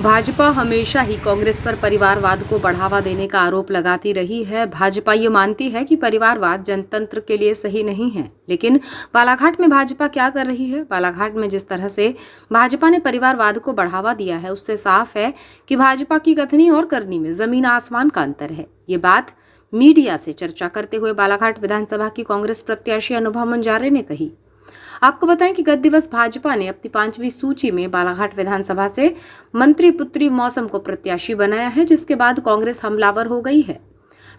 भाजपा हमेशा ही कांग्रेस पर परिवारवाद को बढ़ावा देने का आरोप लगाती रही है। भाजपा ये मानती है कि परिवारवाद जनतंत्र के लिए सही नहीं है, लेकिन बालाघाट में भाजपा क्या कर रही है? बालाघाट में जिस तरह से भाजपा ने परिवारवाद को बढ़ावा दिया है, उससे साफ है कि भाजपा की कथनी और करनी में जमीन आसमान का अंतर है। ये बात मीडिया से चर्चा करते हुए बालाघाट विधानसभा की कांग्रेस प्रत्याशी अनुभा मुंजारे ने कही। आपको बताएं कि गत दिवस भाजपा ने अपनी 5वीं सूची में बालाघाट विधानसभा से मंत्री पुत्री मौसम को प्रत्याशी बनाया है, जिसके बाद कांग्रेस हमलावर हो गई है।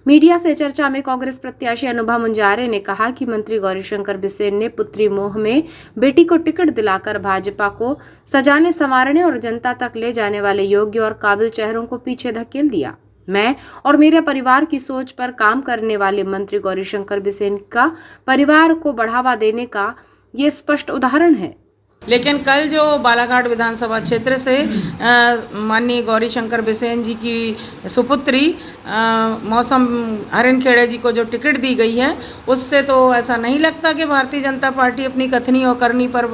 मीडिया से चर्चा में कांग्रेस प्रत्याशी अनुभा मुंजारे ने कहा कि मंत्री गौरीशंकर बिसेन ने पुत्री मोह में बेटी को टिकट दिलाकर भाजपा को सजाने संवारने और जनता तक ले जाने वाले योग्य और काबिल चेहरों को पीछे धकेल दिया। मैं और मेरे परिवार की सोच पर काम करने वाले मंत्री गौरीशंकर बिसेन का परिवार को बढ़ावा देने का ये स्पष्ट उदाहरण है। लेकिन कल जो बालाघाट विधानसभा क्षेत्र से माननीय गौरीशंकर बिसेन जी की सुपुत्री मौसम हरिनखेड़े जी को जो टिकट दी गई है, उससे तो ऐसा नहीं लगता कि भारतीय जनता पार्टी अपनी कथनी और करनी पर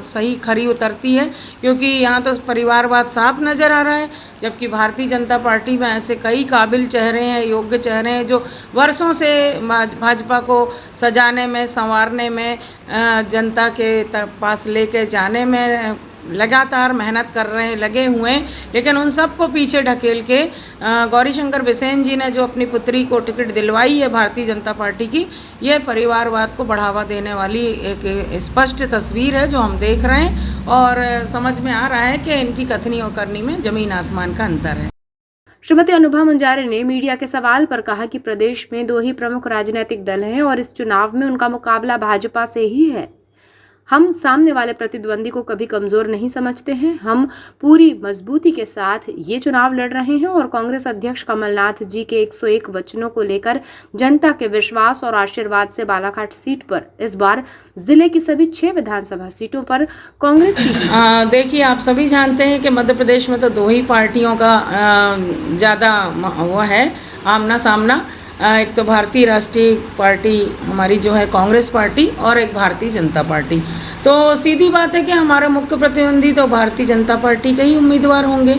सही खरी उतरती है, क्योंकि यहाँ तो परिवारवाद साफ नज़र आ रहा है। जबकि भारतीय जनता पार्टी में ऐसे कई काबिल चेहरे हैं, योग्य चेहरे हैं, जो वर्षों से भाजपा को सजाने में, संवारने में, जनता के पास लेके जाने में लगातार मेहनत कर रहे हैं, लगे हुए हैं। लेकिन उन सब को पीछे ढकेल के गौरीशंकर बिसेन जी ने जो अपनी पुत्री को टिकट दिलवाई है भारतीय जनता पार्टी की, ये परिवारवाद को बढ़ावा देने वाली एक स्पष्ट तस्वीर है जो हम देख रहे हैं, और समझ में आ रहा है कि इनकी कथनी और करनी में जमीन आसमान का अंतर है। श्रीमती अनुभा मुंजारे ने मीडिया के सवाल पर कहा कि प्रदेश में 2 ही प्रमुख राजनीतिक दल हैं और इस चुनाव में उनका मुकाबला भाजपा से ही है। हम सामने वाले प्रतिद्वंदी को कभी कमजोर नहीं समझते हैं। हम पूरी मजबूती के साथ ये चुनाव लड़ रहे हैं और कांग्रेस अध्यक्ष कमलनाथ जी के 101 वचनों को लेकर जनता के विश्वास और आशीर्वाद से बालाघाट सीट पर इस बार जिले की सभी 6 विधानसभा सीटों पर कांग्रेस की देखिए, आप सभी जानते हैं कि मध्य प्रदेश में तो 2 ही पार्टियों का ज़्यादा वो है आमना सामना। एक तो भारतीय राष्ट्रीय पार्टी हमारी जो है कांग्रेस पार्टी, और एक भारतीय जनता पार्टी। तो सीधी बात है कि हमारा मुख्य प्रतिद्वंदी तो भारतीय जनता पार्टी के ही उम्मीदवार होंगे,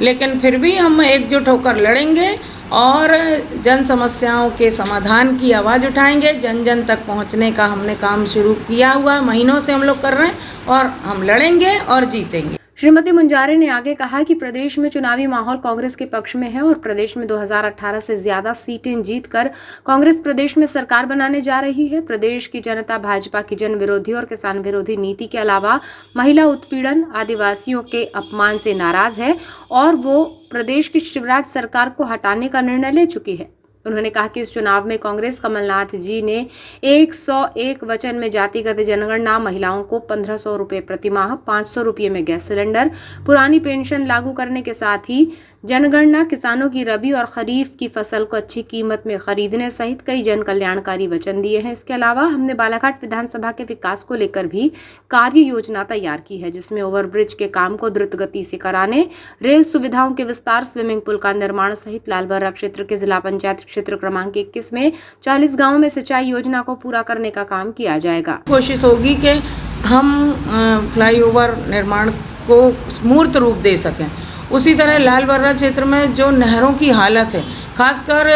लेकिन फिर भी हम एकजुट होकर लड़ेंगे और जन समस्याओं के समाधान की आवाज़ उठाएंगे। जन जन तक पहुंचने का हमने काम शुरू किया हुआ, महीनों से हम लोग कर रहे हैं, और हम लड़ेंगे और जीतेंगे। श्रीमती मुंजारे ने आगे कहा कि प्रदेश में चुनावी माहौल कांग्रेस के पक्ष में है और प्रदेश में 2018 से ज्यादा सीटें जीतकर कांग्रेस प्रदेश में सरकार बनाने जा रही है। प्रदेश की जनता भाजपा की जन विरोधी और किसान विरोधी नीति के अलावा महिला उत्पीड़न, आदिवासियों के अपमान से नाराज है और वो प्रदेश की शिवराज सरकार को हटाने का निर्णय ले चुकी है। उन्होंने कहा कि इस चुनाव में कांग्रेस कमलनाथ जी ने 101 वचन में जातिगत जनगणना, महिलाओं को 1500 रुपये प्रति माह, 500 रुपये में गैस सिलेंडर, पुरानी पेंशन लागू करने के साथ ही जनगणना, किसानों की रबी और खरीफ की फसल को अच्छी कीमत में खरीदने सहित कई जन कल्याणकारी वचन दिए हैं। इसके अलावा हमने बालाघाट विधानसभा के विकास को लेकर भी कार्य योजना तैयार की है, जिसमें ओवरब्रिज के काम को द्रुत गति से कराने, रेल सुविधाओं के विस्तार, स्विमिंग पूल का निर्माण सहित लालबर्रा क्षेत्र के जिला पंचायत क्षेत्र क्रमांक 21 में 40 गाँवों में सिंचाई योजना को पूरा करने का काम किया जाएगा। कोशिश होगी कि हम फ्लाईओवर निर्माण को मूर्त रूप दे सकें। उसी तरह लालबर्रा क्षेत्र में जो नहरों की हालत है, खासकर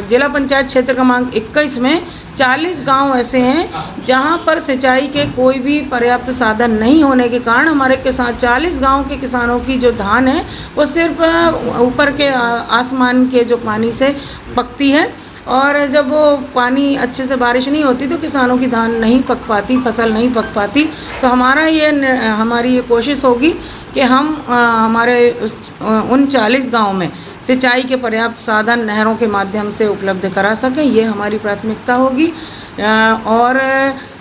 जिला पंचायत क्षेत्र क्रमांक 21 में 40 गांव ऐसे हैं जहां पर सिंचाई के कोई भी पर्याप्त साधन नहीं होने के कारण हमारे किसान 40 गांव के किसानों की जो धान है वो सिर्फ ऊपर के आसमान के जो पानी से पकती है, और जब वो पानी अच्छे से बारिश नहीं होती तो किसानों की धान नहीं पक पाती, फसल नहीं पक पाती। तो हमारी ये कोशिश होगी कि हम हमारे उन 40 गाँव में सिंचाई के पर्याप्त साधन नहरों के माध्यम से उपलब्ध करा सकें, ये हमारी प्राथमिकता होगी। और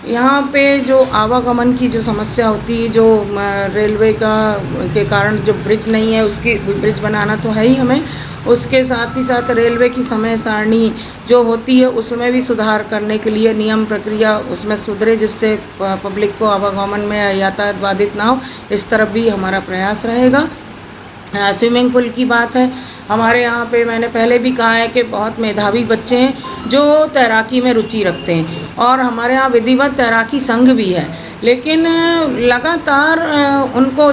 यहाँ पे जो आवागमन की जो समस्या होती है, जो रेलवे के कारण जो ब्रिज नहीं है, उसकी ब्रिज बनाना तो है ही हमें, उसके साथ ही साथ रेलवे की समय सारणी जो होती है उसमें भी सुधार करने के लिए नियम प्रक्रिया उसमें सुधरे, जिससे पब्लिक को आवागमन में यातायात बाधित ना हो, इस तरफ भी हमारा प्रयास रहेगा। स्विमिंग पूल की बात है हमारे यहाँ पे मैंने पहले भी कहा है कि बहुत मेधावी बच्चे हैं जो तैराकी में रुचि रखते हैं, और हमारे यहाँ विधिवत तैराकी संघ भी है, लेकिन लगातार उनको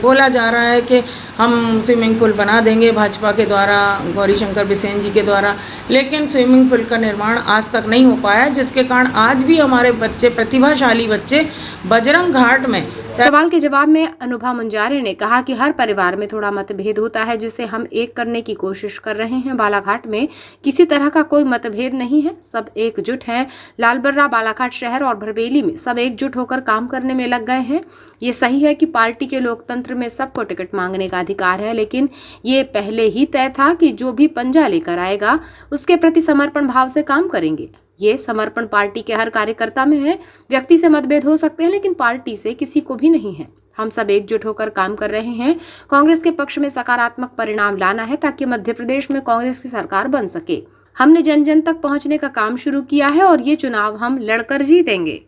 बोला जा रहा है कि हम स्विमिंग पूल बना देंगे भाजपा के द्वारा, गौरीशंकर बिसेन जी के द्वारा, लेकिन स्विमिंग पूल का निर्माण आज तक नहीं हो पाया, जिसके कारण आज भी हमारे बच्चे, प्रतिभाशाली बच्चे बजरंग घाट में। सवाल के जवाब में अनुभा मुंजारे ने कहा कि हर परिवार में थोड़ा मतभेद होता है, जिसे हम एक करने की कोशिश कर रहे हैं। बालाघाट में किसी तरह का कोई मतभेद नहीं है, सब एकजुट हैं। लालबर्रा, बालाघाट शहर और भरवेली में सब एकजुट होकर काम करने में लग गए हैं। ये सही है कि पार्टी के लोकतंत्र में सबको टिकट मांगने का अधिकार है, लेकिन ये पहले ही तय था कि जो भी पंजा लेकर आएगा उसके प्रति समर्पण भाव से काम करेंगे। ये समर्पण पार्टी के हर कार्यकर्ता में है। व्यक्ति से मतभेद हो सकते हैं, लेकिन पार्टी से किसी को भी नहीं है। हम सब एकजुट होकर काम कर रहे हैं। कांग्रेस के पक्ष में सकारात्मक परिणाम लाना है ताकि मध्य प्रदेश में कांग्रेस की सरकार बन सके। हमने जन जन तक पहुंचने का काम शुरू किया है और ये चुनाव हम लड़कर जीतेंगे।